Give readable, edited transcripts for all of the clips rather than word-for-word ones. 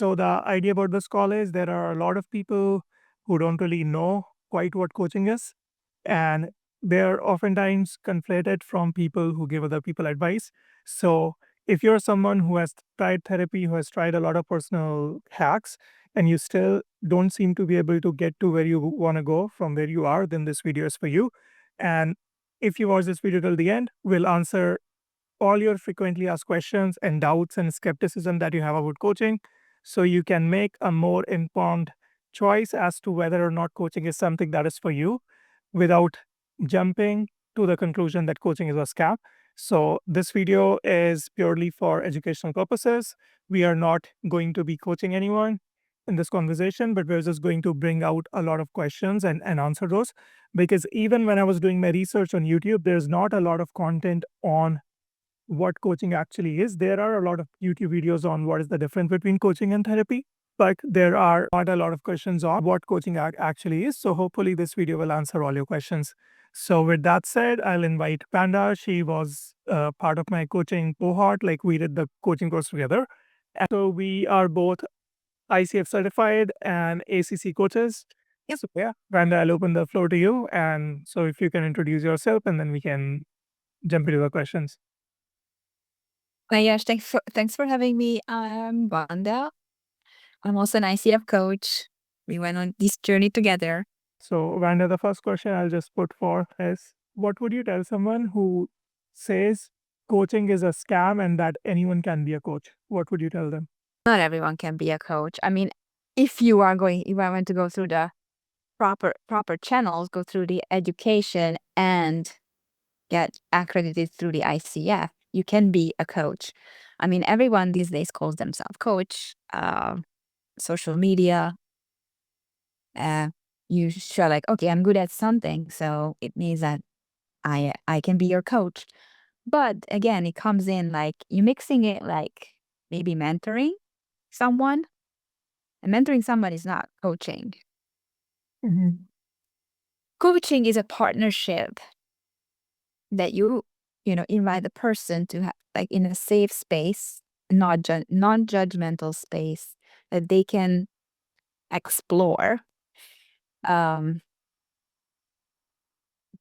So the idea about this call is there are a lot of people who don't really know quite what coaching is, and they're oftentimes conflated from people who give other people advice. So if you're someone who has tried therapy, who has tried a lot of personal hacks, and you still don't seem to be able to get to where you want to go from where you are, then this video is for you. And if you watch this video till the end, we'll answer all your frequently asked questions and doubts and skepticism that you have about coaching so you can make a more informed choice as to whether or not coaching is something that is for you without jumping to the conclusion that coaching is a scam. So this video is purely for educational purposes. We are not going to be coaching anyone in this conversation, but we're just going to bring out a lot of questions and answer those. Because even when I was doing my research on YouTube, there's not a lot of content on what coaching actually is. There are a lot of YouTube videos on what is the difference between coaching and therapy, but there are not a lot of questions on what coaching actually is. So hopefully this video will answer all your questions. So with that said, I'll invite Panda. She was part of my coaching cohort. Like we did the coaching course together. And so we are both ICF-certified and ACC coaches. Yes. So yeah, Panda, I'll open the floor to you. And so if you can introduce yourself and then we can jump into the questions. Yes, thanks for having me. I'm Wanda. I'm also an ICF coach. We went on this journey together. So, Vanda, the first question I'll just put forth is what would you tell someone who says coaching is a scam and that anyone can be a coach? What would you tell them? Not everyone can be a coach. I mean, if I want to go through the proper channels, go through the education and get accredited through the ICF, you can be a coach. I mean, everyone these days calls themselves coach. Social media, you show like, okay, I'm good at something, so it means that I can be your coach. But again, it comes in like you mixing it like maybe mentoring someone. And mentoring someone is not coaching. Mhm. Coaching is a partnership that you invite the person to have like in a safe space, non-judgmental space that they can explore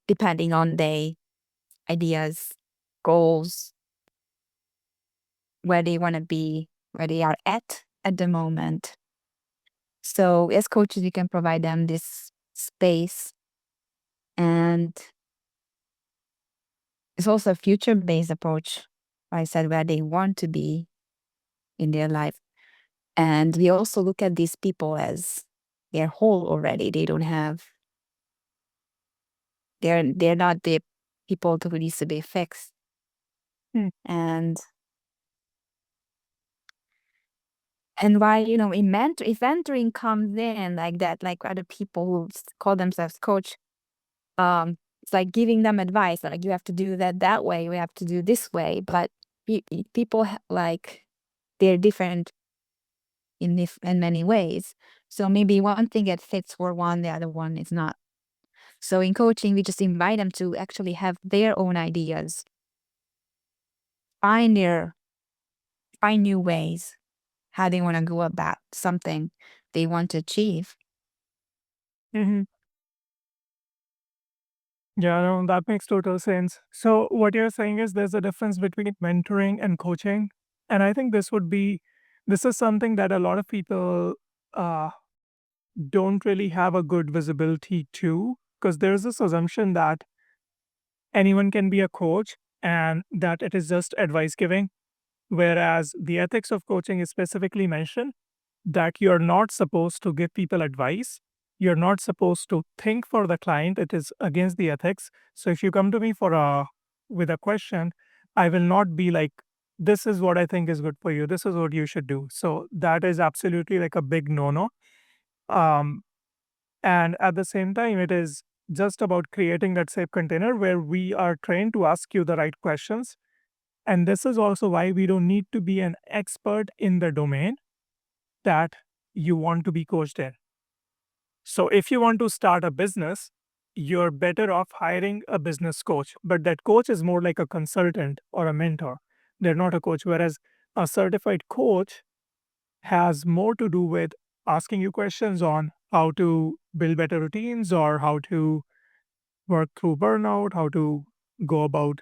depending on their ideas, goals, where they want to be, where they are at the moment. So as coaches, you can provide them this space, and it's also a future-based approach. I said where they want to be in their life. And we also look at these people as they're whole already. They don't have, they're not the people who needs to be fixed. Hmm. And why, if mentoring comes in like that, like other people who call themselves coach, it's like giving them advice, like you have to do that way, you have to do this way. But people like they're different in many ways. So maybe one thing that fits for one, the other one is not. So in coaching, we just invite them to actually have their own ideas, find new ways how they want to go about something they want to achieve. Mhm. Yeah, no, that makes total sense. So, what you're saying is there's a difference between mentoring and coaching. And I think this is something that a lot of people uh, don't really have a good visibility to, because there's this assumption that anyone can be a coach and that it is just advice giving. Whereas the ethics of coaching is specifically mentioned that you're not supposed to give people advice. You're not supposed to think for the client. It is against the ethics. So if you come to me with a question, I will not be like, this is what I think is good for you. This is what you should do. So that is absolutely like a big no-no. Um, and at the same time, it is just about creating that safe container where we are trained to ask you the right questions. And this is also why we don't need to be an expert in the domain that you want to be coached in. So if you want to start a business, you're better off hiring a business coach. But that coach is more like a consultant or a mentor. They're not a coach. Whereas a certified coach has more to do with asking you questions on how to build better routines or how to work through burnout, how to go about,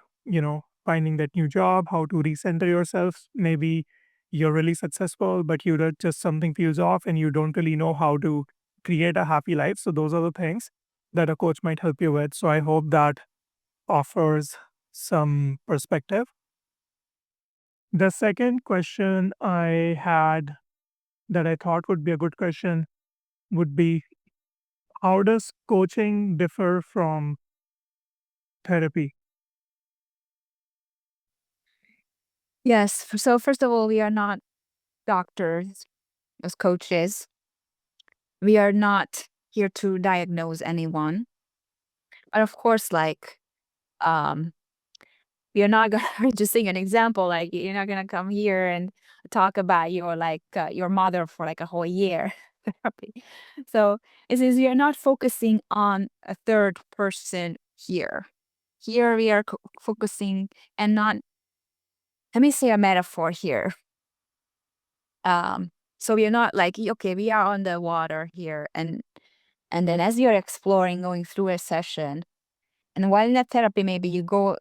finding that new job, how to recenter yourself. Maybe you're really successful, but just something feels off and you don't really know how to create a happy life. So those are the things that a coach might help you with. So I hope that offers some perspective. The second question I had that I thought would be a good question would be, how does coaching differ from therapy? Yes. So first of all, we are not doctors as coaches. We are not here to diagnose anyone. But of course, like, um, we are not gonna just sing an example, like, you're not gonna come here and talk about your, like, your mother for, like, a whole year therapy. So, it is we are not focusing on a third person here. Here we are focusing and not let me say a metaphor here. So we are not like, okay, we are on the water here, and then as you're exploring, going through a session, and while in that therapy, maybe you go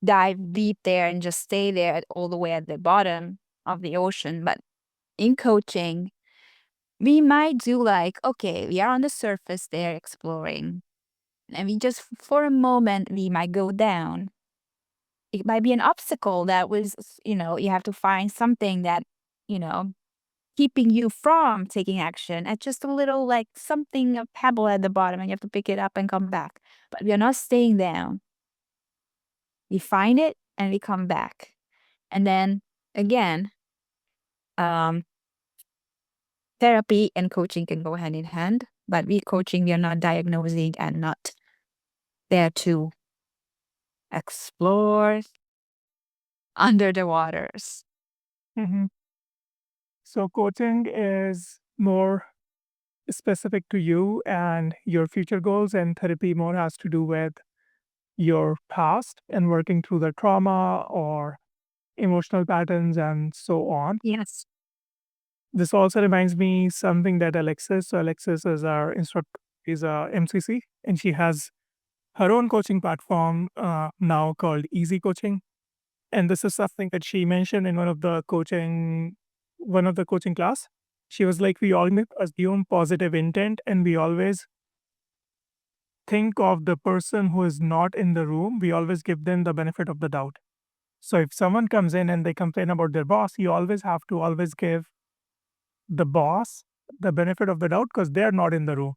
dive deep there and just stay there all the way at the bottom of the ocean. But in coaching, we might do like, okay, we are on the surface there exploring, and we just for a moment we might go down. It might be an obstacle that was, you have to find something that, you know, keeping you from taking action at just a little like something, a pebble at the bottom, and you have to pick it up and come back. But we are not staying down. We find it and we come back. And then again, um, therapy and coaching can go hand in hand, but we are not diagnosing and not there to explore under the waters. Mhm. So coaching is more specific to you and your future goals, and therapy more has to do with your past and working through the trauma or emotional patterns and so on. Yes. This also reminds me something that Alexis is our instructor, is a MCC, and she has her own coaching platform now called Easy Coaching. And this is something that she mentioned in one of the coaching class. She was like, we always assume positive intent and we always think of the person who is not in the room. We always give them the benefit of the doubt. So if someone comes in and they complain about their boss, you always have to always give the boss the benefit of the doubt because they're not in the room.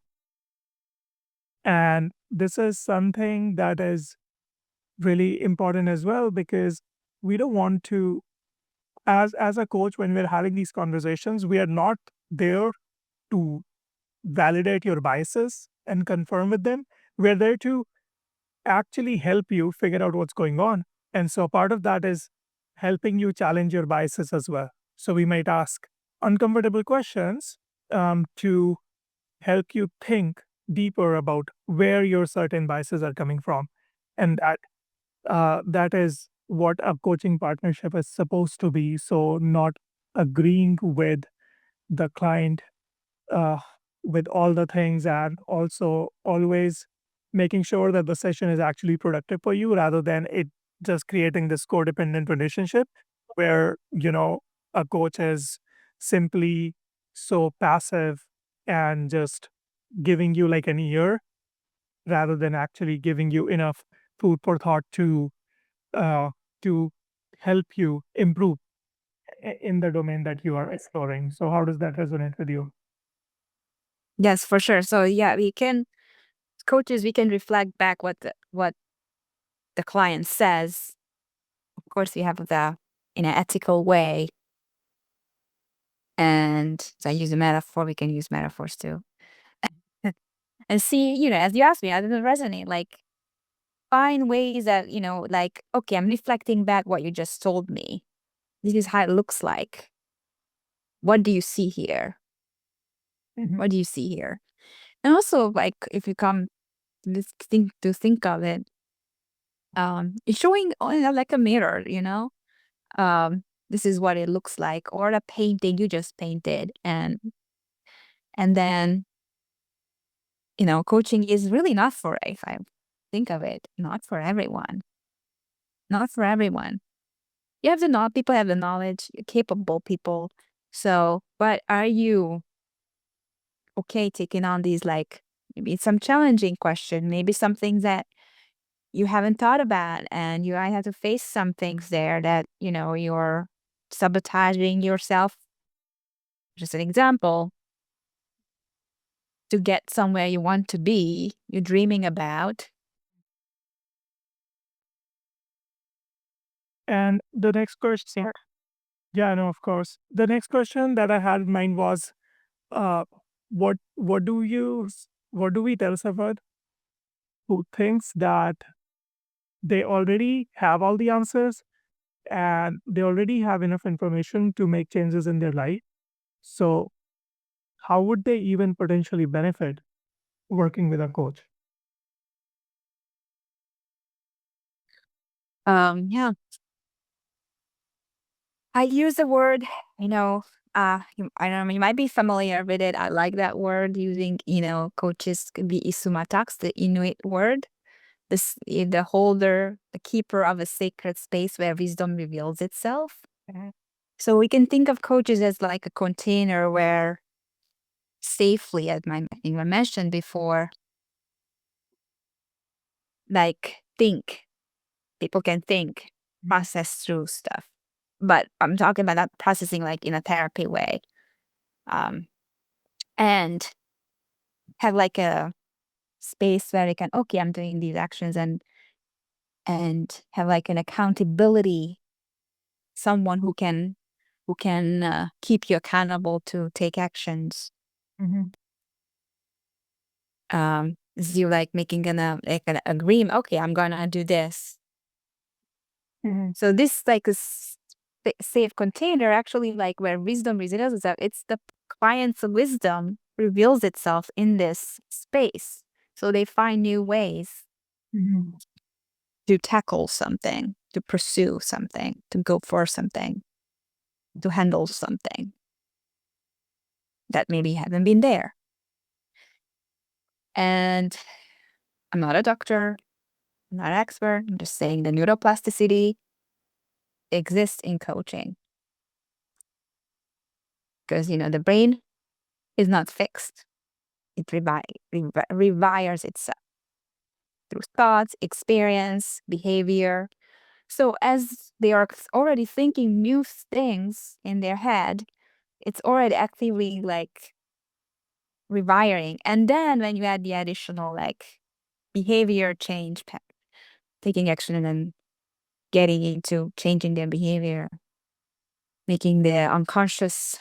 And this is something that is really important as well because we don't want to, as a coach, when we're having these conversations, we are not there to validate your biases and confirm with them. We're there to actually help you figure out what's going on. And so part of that is helping you challenge your biases as well. So we might ask uncomfortable questions to help you think deeper about where your certain biases are coming from. And that is what a coaching partnership is supposed to be. So not agreeing with the client uh, with all the things, and also always making sure that the session is actually productive for you rather than it just creating this codependent relationship where a coach is simply so passive and just giving you like an ear rather than actually giving you enough food for thought uh, to help you improve in the domain that you are exploring. So how does that resonate with you? Yes, for sure. So yeah, coaches, we can reflect back what the client says. Of course, we have the in an ethical way. And so I use a metaphor, we can use metaphors too. And see, as you asked me, how does it resonate? Like, find ways that, like, okay, I'm reflecting back what you just told me. This is how it looks like. What do you see here? Mhm. What do you see here? And also, like, if you come to think of it, it's showing like a mirror, Um, this is what it looks like, or the painting you just painted. And then, coaching is really not for, if I think of it, not for everyone. Not for everyone. You have the knowledge, people have the knowledge, capable people. So, but are you okay taking on these, like, maybe some challenging question, maybe something that you haven't thought about, and you might have to face some things there that, you're sabotaging yourself. Just an example, to get somewhere you want to be, you're dreaming about. And the next question, yeah, no, of course. The next question that I had in mind was, uh, what do we tell someone who thinks that they already have all the answers and they already have enough information to make changes in their life? So how would they even potentially benefit working with a coach? Yeah, I use the word, I don't know, you might be familiar with it. I like that word using, coaches could be isumatax, the Inuit word. The holder, the keeper of a sacred space where wisdom reveals itself. Mhm. So we can think of coaches as like a container where safely, as I mentioned before, like people can think, process through stuff. But I'm talking about not processing like in a therapy way. Um, and have like a space where they can, okay, I'm doing these actions, and have like an accountability, someone who can keep you accountable to take actions. Mhm, Is you like making like an agreement, okay, I'm gonna do this. mhm, So this like a safe container, actually, like where wisdom reveals itself, it's the client's wisdom reveals itself in this space. So they find new ways mhm, to tackle something, to pursue something, to go for something, to handle something that maybe hasn't been there. And I'm not a doctor, I'm not an expert. I'm just saying the neuroplasticity exists in coaching because, the brain is not fixed. It rewires itself through thoughts, experience, behavior. So as they are already thinking new things in their head, it's already actively like rewiring. And then when you add the additional like behavior change, taking action and then getting into changing their behavior, making the unconscious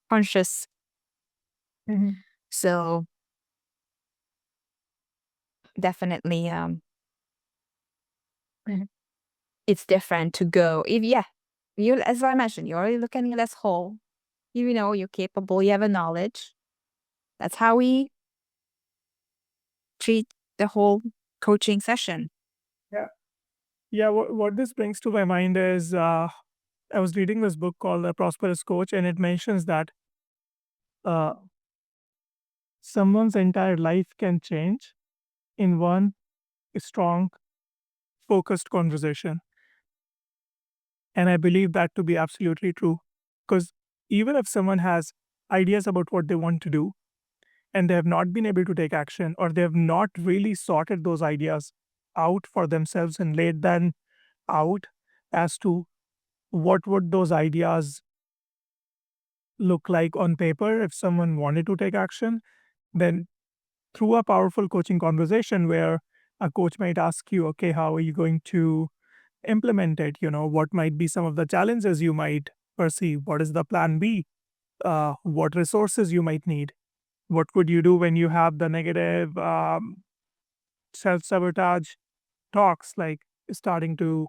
conscious. mhm, So definitely, mhm. it's different to go. If yeah, you, as I mentioned, you're already looking at this whole. You know you're capable. You have a knowledge. That's how we treat the whole coaching session. Yeah. Yeah, what this brings to my mind is I was reading this book called The Prosperous Coach, and it mentions that uh, someone's entire life can change in one strong, focused conversation. And I believe that to be absolutely true. Because even if someone has ideas about what they want to do and they have not been able to take action, or they have not really sorted those ideas out for themselves and laid them out as to what would those ideas look like on paper if someone wanted to take action, then through a powerful coaching conversation where a coach might ask you, okay, how are you going to implement it? What might be some of the challenges you might perceive? What is the plan B? What resources you might need? What would you do when you have the negative self sabotage talks like starting to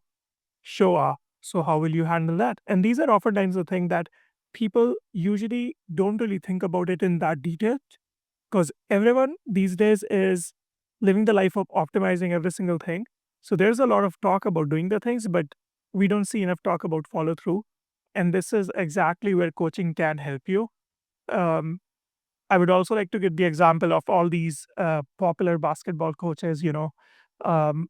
show up? So, how will you handle that? And these are oftentimes the thing that people usually don't really think about it in that detail, because everyone these days is living the life of optimizing every single thing. So there's a lot of talk about doing the things, but we don't see enough talk about follow through. And this is exactly where coaching can help you. Um, I would also like to give the example of all these popular basketball coaches, um,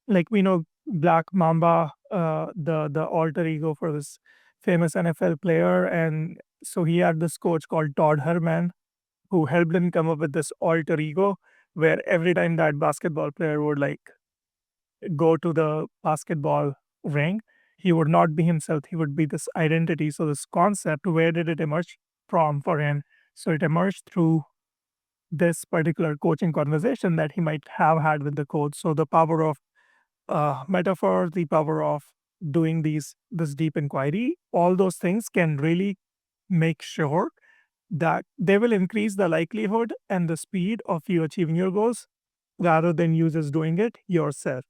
like we know Black Mamba, the alter ego for this famous NFL player. And so he had this coach called Todd Herman who helped him come up with this alter ego where every time that basketball player would like go to the basketball ring, he would not be himself. He would be this identity. So this concept, where did it emerge from for him? So it emerged through this particular coaching conversation that he might have had with the coach. So the power of metaphor, the power of doing this deep inquiry, all those things can really make sure that they will increase the likelihood and the speed of you achieving your goals rather than you just doing it yourself.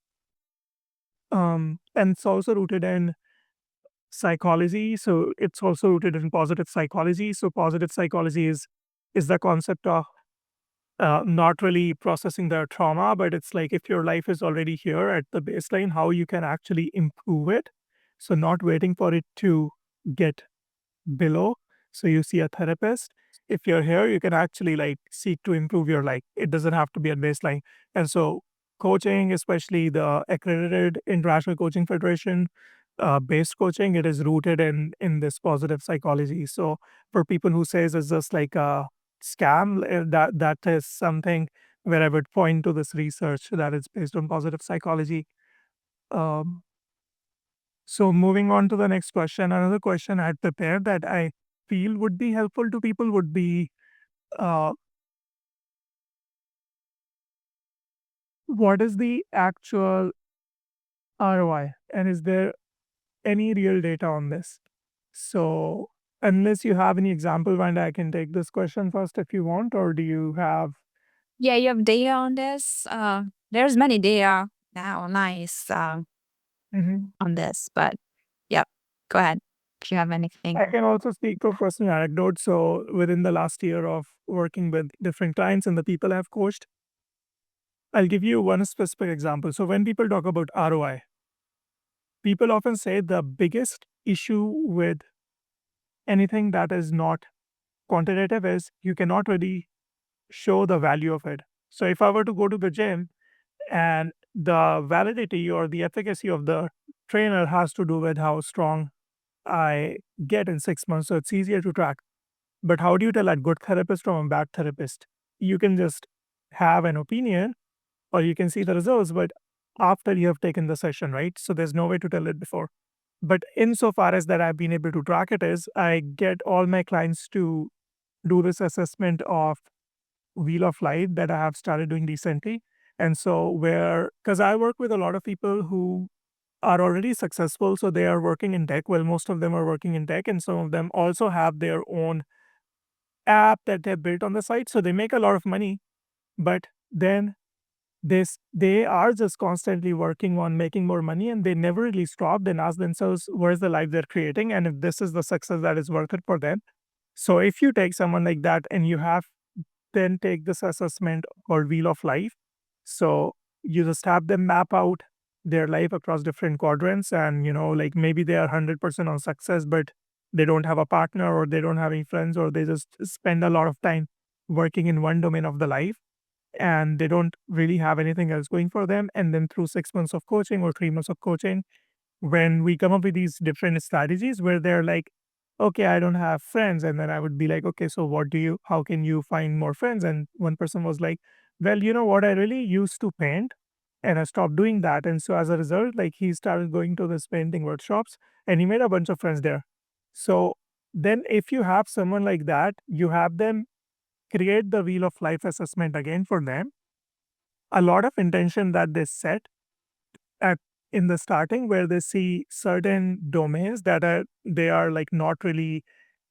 And it's also rooted in psychology. So it's also rooted in positive psychology. So positive psychology is the concept of not really processing the trauma, but it's like if your life is already here at the baseline, how you can actually improve it. So not waiting for it to get below. So you see a therapist. If you're here, you can actually like seek to improve your life. It doesn't have to be at baseline. And so coaching, especially the accredited International Coaching Federation based coaching, it is rooted in this positive psychology. So for people who says it's just like a scam, that is something where I would point to this research that is based on positive psychology. Um, so moving on to the next question, another question I had prepared that I feel would be helpful to people would be uh, what is the actual ROI and is there any real data on this? So unless you have any example, Wanda, I can take this question first if you want, or do you have? Yeah, you have data on this? There's many data now online Mhm. on this, but yep, go ahead if you have anything. I can also speak for personal anecdote. So within the last year of working with different clients and the people I've coached, I'll give you one specific example. So when people talk about ROI, people often say the biggest issue with anything that is not quantitative is you cannot really show the value of it. So if I were to go to the gym and the validity or the efficacy of the trainer has to do with how strong I get in 6 months, so it's easier to track. But how do you tell a good therapist from a bad therapist? You can just have an opinion or you can see the results, but after you have taken the session, right? So there's no way to tell it before. But insofar as that I've been able to track it is I get all my clients to do this assessment of wheel of life that I have started doing recently. And so where because I work with a lot of people who are already successful. So they are working in tech. Well, most of them are working in tech, and some of them also have their own app that they built on the site. So they make a lot of money, but then they are just constantly working on making more money and they never really stop and ask themselves where's the life they're creating and if this is the success that is worth it for them. So if you take someone like that and you have then take this assessment called wheel of life. So you just have them map out their life across different quadrants and like maybe they are 100% on success but they don't have a partner or they don't have any friends or they just spend a lot of time working in one domain of the life and they don't really have anything else going for them. And then through 6 months of coaching or 3 months of coaching, when we come up with these different strategies where they're like, okay, I don't have friends. And then I would be like, okay, so how can you find more friends? And one person was like, well, you know what? I really used to paint and I stopped doing that. And so as a result, like he started going to this painting workshops and he made a bunch of friends there. So then if you have someone like that, you have them create the wheel of life assessment again for them. A lot of intention that they set at in the starting where they see certain domains that they are like not really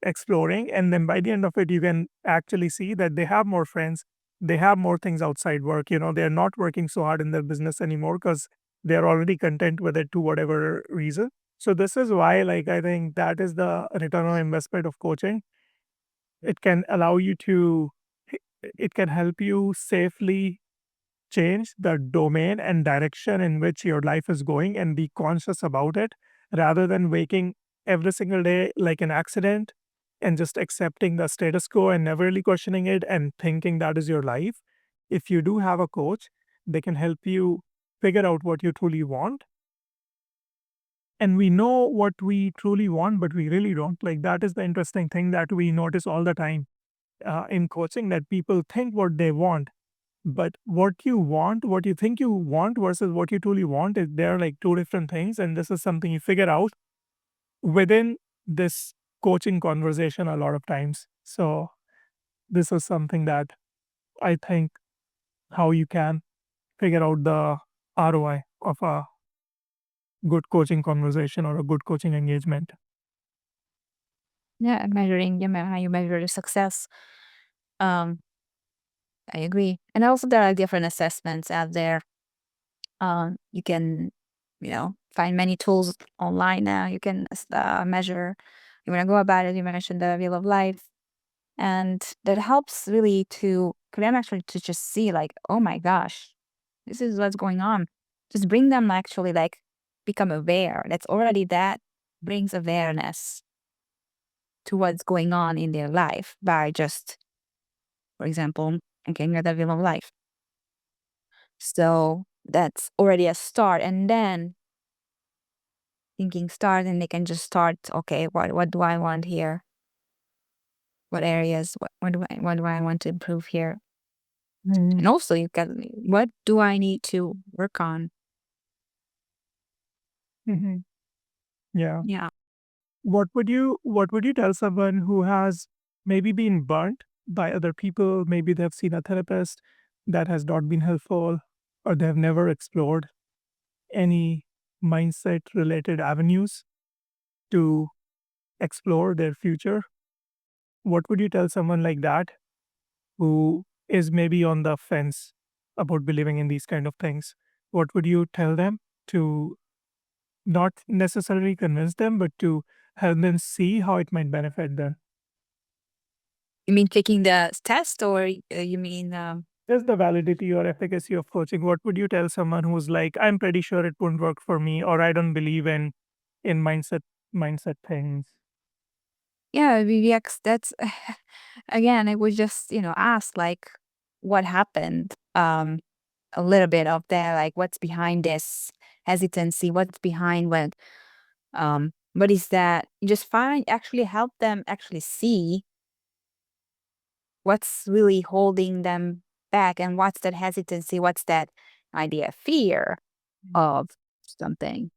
exploring and then by the end of it you can actually see that they have more friends, they have more things outside work, they're not working so hard in their business anymore because they're already content with it to whatever reason. So this is why like I think that is the return on investment of coaching. It can allow you to it can help you safely change the domain and direction in which your life is going and be conscious about it rather than every single day like an accident and just accepting the status quo and never really questioning it and thinking that is your life. If you do have a coach, they can help you figure out what you truly want. And we know what we truly want, but we really don't. Like, that is the interesting thing that we notice all the time in coaching, that people think what they want, but what you want, what you think you want versus what you truly want, is they're like two different things. And this is something you figure out within this coaching conversation a lot of times. So this is something that I think how you can figure out the ROI of a good coaching conversation or a good coaching engagement. Yeah, measuring, how you measure the success. Um, I agree. And also there are different assessments out there. You can, find many tools online now. You can measure. You want to go about it. You mentioned the wheel of life, and that helps really to for them actually to just see like, oh my gosh, this is what's going on. Just bring them actually like become aware. That's already that brings awareness to what's going on in their life by just, for example, looking at the wheel of life. So that's already a start. And then thinking start, and they can just start, okay, what do I want here? What areas, what do I want to improve here? Mhm. And also you can, what do I need to work on? Mhm. Yeah. Yeah. What would you tell someone who has maybe been burnt by other people? Maybe they've seen a therapist that has not been helpful, or they've never explored any mindset related avenues to explore their future. What would you tell someone like that who is maybe on the fence about believing in these kind of things? What would you tell them to not necessarily convince them, but to help them see how it might benefit them? You mean taking the test, or you mean, Just the validity or efficacy of coaching. What would you tell someone who's like, I'm pretty sure it won't work for me, or I don't believe in mindset things? yeah, VVX, that's again, I would just, ask like what happened, a little bit of that, like what's behind this hesitancy, what's behind what is that? You just find actually help them actually see what's really holding them back and what's that hesitancy, what's that idea, fear of something.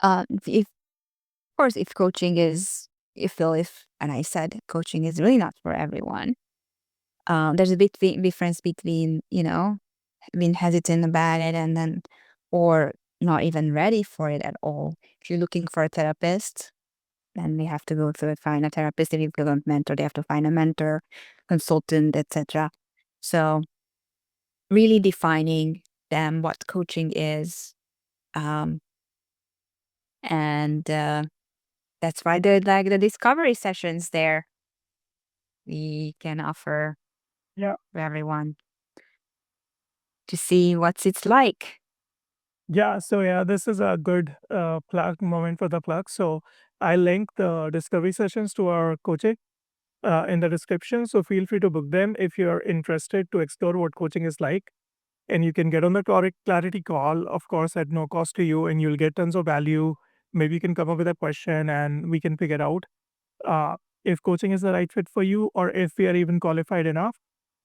If of course, if coaching is, if and I said coaching is really not for everyone. There's a big difference between, being hesitant about it and then, or not even ready for it at all. If you're looking for a therapist, then they have to go through and find a therapist. If you're going to mentor, they have to find a mentor, consultant, etc. So really defining them what coaching is, um, and that's why like the discovery sessions there we can offer Yeah. for everyone to see what's it's like. Yeah. So yeah, this is a good plug moment for the plug. So I link the discovery sessions to our coaching in the description. So feel free to book them if you're interested to explore what coaching is like. And you can get on the clarity call, of course, at no cost to you, and you'll get tons of value. Maybe you can come up with a question and we can figure out uh, if coaching is the right fit for you, or if we are even qualified enough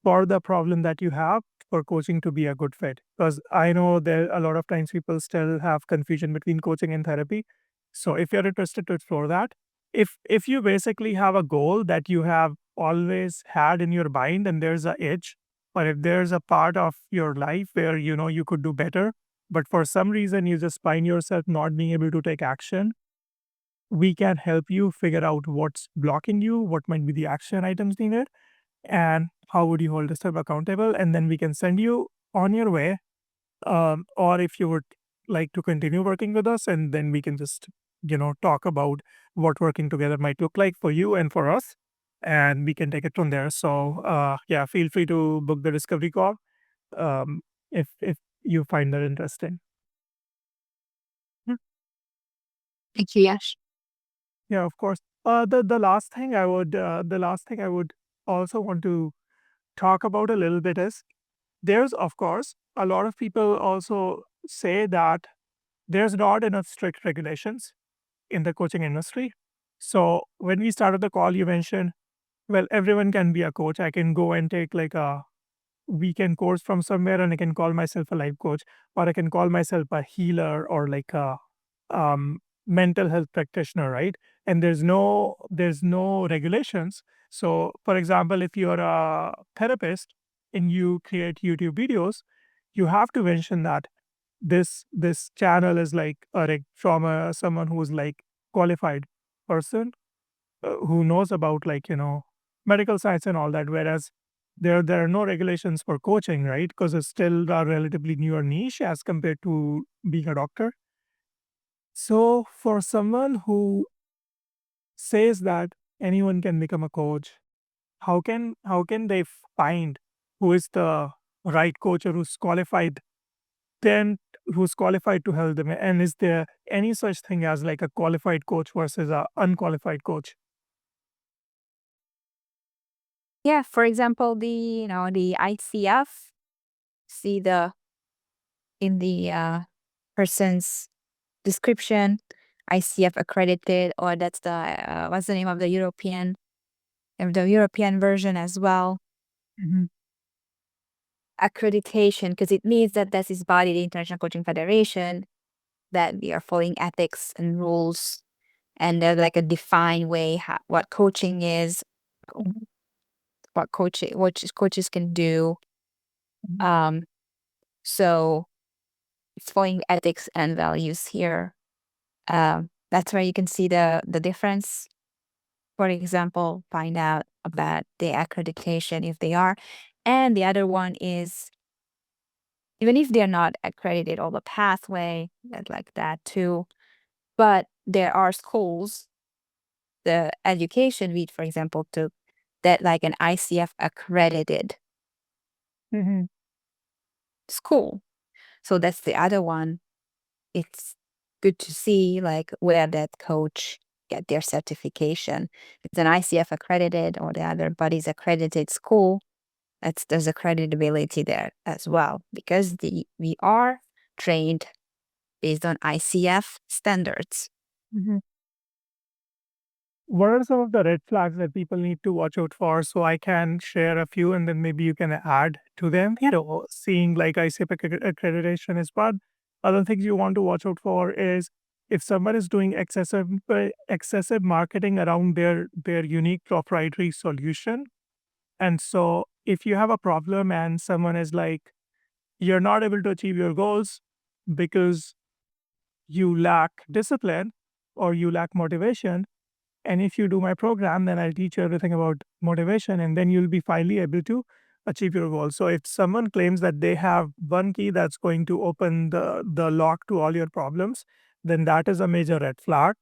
for the problem that you have for coaching to be a good fit. Because I know there a lot of times people still have confusion between coaching and therapy. So if you're interested to explore that, if you basically have a goal that you have always had in your mind and there's a itch, or if there's a part of your life where you know you could do better, but for some reason you just find yourself not being able to take action, we can help you figure out what's blocking you, what might be the action items needed, and how would you hold yourself accountable. And then we can send you on your way. Or if you would like to continue working with us, and then we can just, talk about what working together might look like for you and for us. And we can take it from there. So, yeah, feel free to book the discovery call um, if you find that interesting. Thank you, Yash. Yeah, of course. The last thing I would also want to talk about a little bit is there's, of course, a lot of people also say that there's not enough strict regulations in the coaching industry. So when we started the call, you mentioned, well, everyone can be a coach. I can go and take like a weekend course from somewhere and I can call myself a life coach, or I can call myself a healer or like a mental health practitioner, right? And there's no regulations. So for example, if you're a therapist and you create YouTube videos, you have to mention that this channel is like from someone who's like qualified person who knows about like medical science and all that, whereas there are no regulations for coaching, right? Because it's still a relatively newer niche as compared to being a doctor. So for someone who says that anyone can become a coach, how can they find who is the right coach or then who's qualified to help them? And is there any such thing as like a qualified coach versus a unqualified coach? Yeah, for example, the ICF, see the in the person's description, ICF accredited, or that's the what's the name of the European version as well. Mhm, Accreditation, because it means that this is body, the International Coaching Federation, that we are following ethics and rules, and there's like a defined way what coaching is, what coaches can do. mhm, Um, so it's following ethics and values here. That's where you can see the difference. For example, find out about the accreditation if they are. And the other one is even if they're not accredited, all the pathway and like that too. But there are schools, the education we, for example, took that like an ICF accredited mhm, school. So that's the other one. It's good to see like where that coach get their certification. It's an ICF accredited or the other body's accredited school. There's a credibility there as well because we are trained based on ICF standards. mhm. What are some of the red flags that people need to watch out for? So I can share a few and then maybe you can add to them. Seeing like ICP accreditation is one. Other things you want to watch out for is if someone is doing excessive marketing around their unique proprietary solution. And so if you have a problem and someone is like, you're not able to achieve your goals because you lack discipline or you lack motivation, and if you do my program, then I'll teach you everything about motivation, and then you'll be finally able to achieve your goal. So if someone claims that they have one key that's going to open the lock to all your problems, then that is a major red flag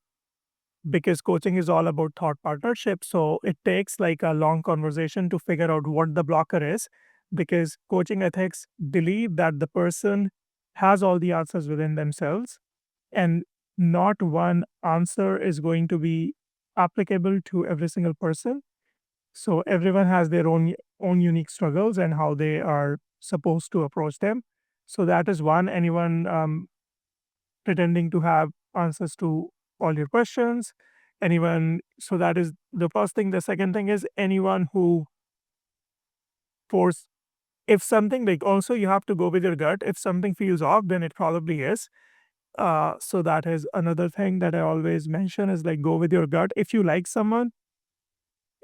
because coaching is all about thought partnership. So it takes like a long conversation to figure out what the blocker is because coaching ethics believe that the person has all the answers within themselves and not one answer is going to be applicable to every single person. So everyone has their own unique struggles and how they are supposed to approach them. So that is one. Anyone pretending to have answers to all your questions. Anyone. So that is the first thing. The second thing is anyone who force. If something like also you have to go with your gut. If something feels off, then it probably is. So that is another thing that I always mention is like go with your gut. If you like someone,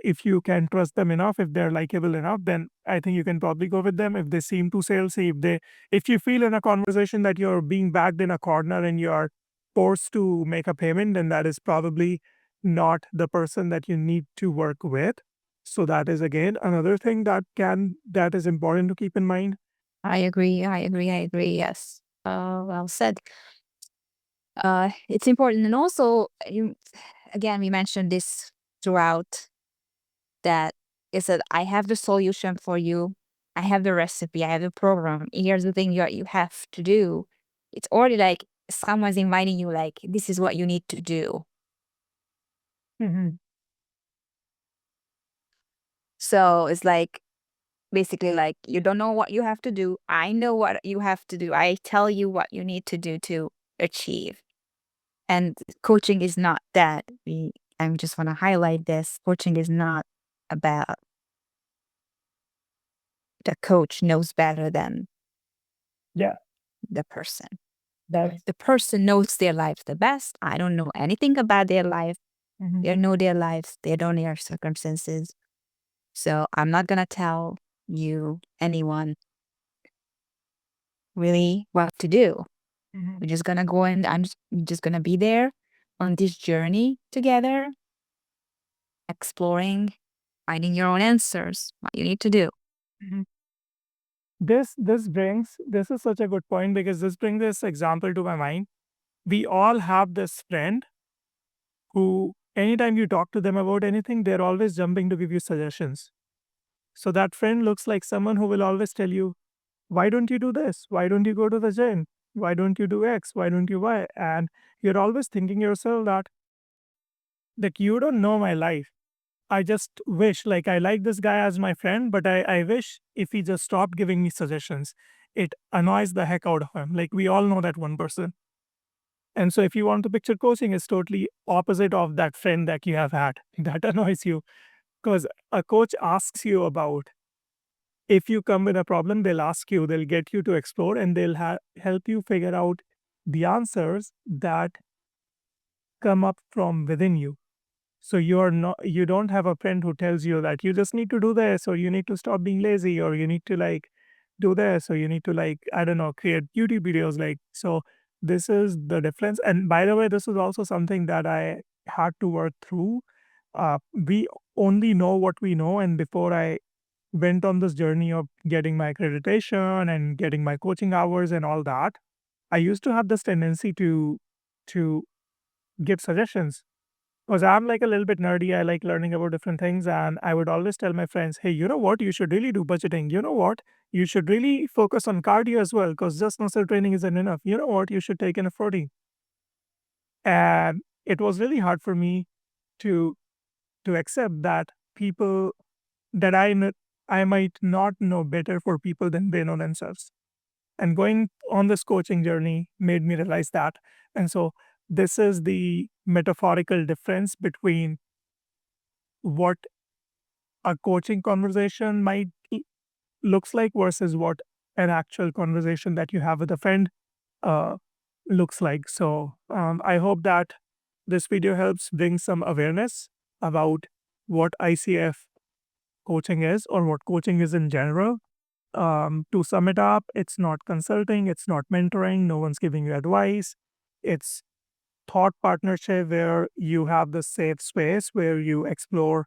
if you can trust them enough, if they're likable enough, then I think you can probably go with them. If they seem too salesy, if you feel in a conversation that you're being backed in a corner and you're forced to make a payment, then that is probably not the person that you need to work with. So that is again another thing that is important to keep in mind. I agree. I agree. I agree. Yes. Well said. It's important, and also again, we mentioned this throughout that is that I have the solution for you. I have the recipe. I have the program. Here's the thing you have to do. It's already like someone's inviting you. Like this is what you need to do. Mhm. So it's like basically like you don't know what you have to do. I know what you have to do. I tell you what you need to do to achieve. And coaching is not that. I just want to highlight this. Coaching is not about the coach knows better than Yeah, the person. that's The person knows their lives the best. I don't know anything about their life. mhm, They know their lives. They don't know their circumstances. So I'm not gonna tell you anyone really what to do. mhm, We're just gonna go and I'm just gonna be there on this journey together, exploring, finding your own answers, what you need to do. mhm. This is such a good point because this brings this example to my mind. We all have this friend who, anytime you talk to them about anything, they're always jumping to give you suggestions. So that friend looks like someone who will always tell you, why don't you do this? Why don't you go to the gym? Why don't you do X? Why don't you Y? And you're always thinking yourself that, like, you don't know my life. I just wish, like, I like this guy as my friend, but I wish if he just stopped giving me suggestions. It annoys the heck out of him. Like, we all know that one person. And so, if you want to picture coaching, is totally opposite of that friend that you have had that annoys you. Because a coach asks you about, if you come with a problem, they'll ask you, they'll get you to explore, and they'll help you figure out the answers that come up from within you. So you don't have a friend who tells you that you just need to do this, or you need to stop being lazy, or you need to like do this, or you need to like, I don't know, create YouTube videos. Like, so this is the difference. And by the way, this is also something that I had to work through. We only know what we know. And before I went on this journey of getting my accreditation and getting my coaching hours and all that, I used to have this tendency to give suggestions because I'm like a little bit nerdy. I like learning about different things. And I would always tell my friends, hey, you know what? You should really do budgeting. You know what? You should really focus on cardio as well because just muscle training isn't enough. You know what? You should take in a 40. And it was really hard for me to accept that people that I might not know better for people than they know themselves. And going on this coaching journey made me realize that. And so this is the metaphorical difference between what a coaching conversation might looks like versus what an actual conversation that you have with a friend uh, looks like. So I hope that this video helps bring some awareness about what ICF coaching is or what coaching is in general. To sum it up, it's not consulting, it's not mentoring, no one's giving you advice. It's thought partnership where you have the safe space where you explore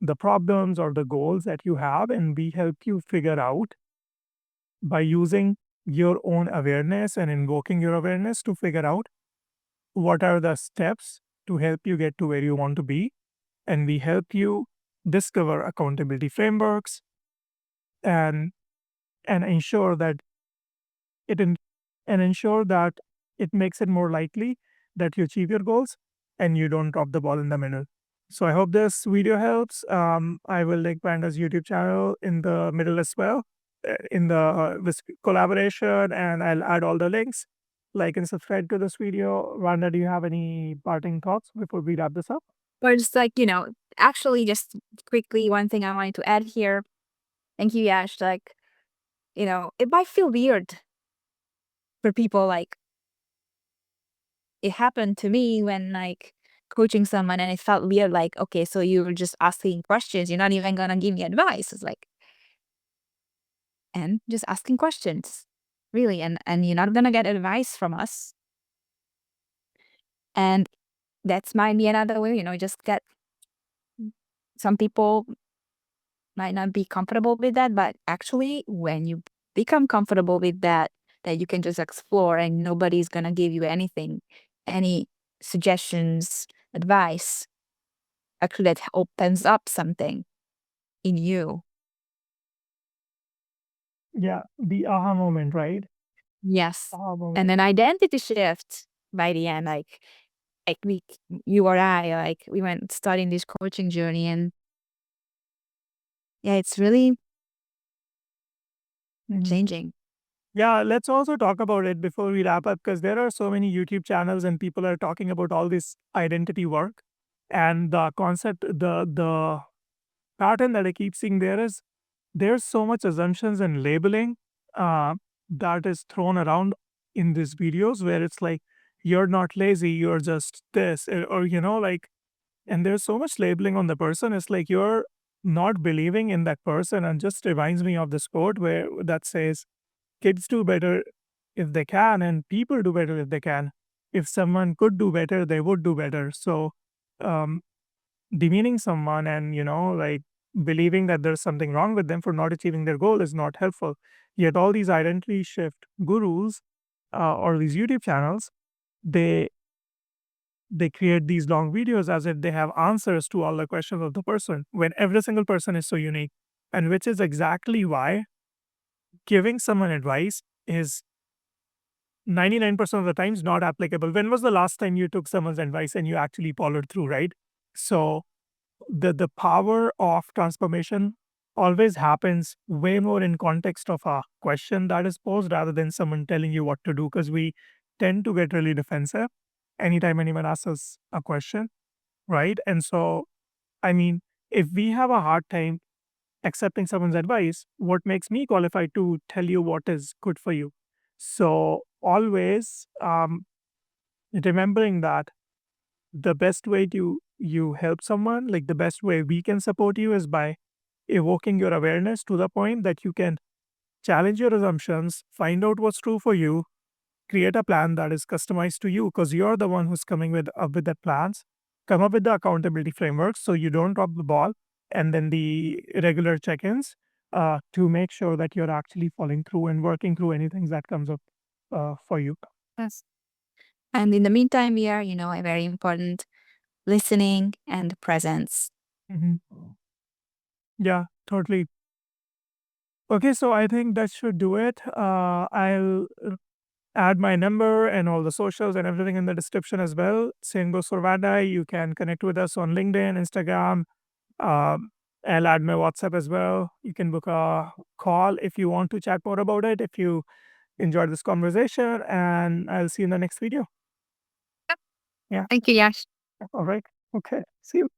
the problems or the goals that you have, and we help you figure out by using your own awareness and invoking your awareness to figure out what are the steps to help you get to where you want to be. And we help you discover accountability frameworks and and ensure that it in, and ensure that it makes it more likely that you achieve your goals and you don't drop the ball in the middle. So I hope this video helps. I will link Panda's YouTube channel in the middle as well, in the this collaboration, and I'll add all the links. Like and subscribe to this video. Randa, do you have any parting thoughts before we wrap this up? Or just like, actually just quickly, one thing I wanted to add here. Thank you, Yash. Like, it might feel weird for people. Like, it happened to me when like coaching someone and it felt weird. Like, okay, so you were just asking questions. You're not even gonna give me advice. It's like, and just asking questions. Really. And you're not gonna get advice from us. And that's might be another way, just get some people might not be comfortable with that, but actually when you become comfortable with that you can just explore and nobody's gonna give you anything, any suggestions, advice, actually that opens up something in you. Yeah, the aha moment, right? Yes. Aha And moment. an identity shift by the end, like like you or I, like we went starting this coaching journey, and yeah, it's really Mhm. changing. Yeah, let's also talk about it before we wrap up because there are so many YouTube channels and people are talking about all this identity work. And the concept, the pattern that I keep seeing there is there's so much assumptions and labeling uh, that is thrown around in these videos where it's like you're not lazy, you're just this, or like, and there's so much labeling on the person. It's like you're not believing in that person, and just reminds me of the quote where that says kids do better if they can, and people do better if they can. If someone could do better, they would do better. So, um, demeaning someone and like believing that there's something wrong with them for not achieving their goal is not helpful. Yet all these identity shift gurus or these YouTube channels, they they create these long videos as if they have answers to all the questions of the person when every single person is so unique, and which is exactly why giving someone advice is 99% of the times not applicable. When was the last time you took someone's advice and you actually followed through, right? So the power of transformation always happens way more in context of a question that is posed rather than someone telling you what to do, because we tend to get really defensive anytime anyone asks us a question, right? And so, I mean, if we have a hard time accepting someone's advice, what makes me qualified to tell you what is good for you? So always remembering that the best way to you help someone, like the best way we can support you is by evoking your awareness to the point that you can challenge your assumptions, find out what's true for you, create a plan that is customized to you because you're the one who's coming with up with the plans, come up with the accountability framework so you don't drop the ball, and then the regular check-ins to make sure that you're actually following through and working through anything that comes up for you. Yes. And in the meantime, we are, a very important listening and presence. Mhm. Yeah, totally. Okay, so I think that should do it. I'll add my number and all the socials and everything in the description as well. Same goes for Vanda. You can connect with us on LinkedIn, Instagram. Um, I'll add my WhatsApp as well. You can book a call if you want to chat more about it, if you enjoyed this conversation, and I'll see you in the next video. Yeah. Thank you, Yash. All right. Okay. See you.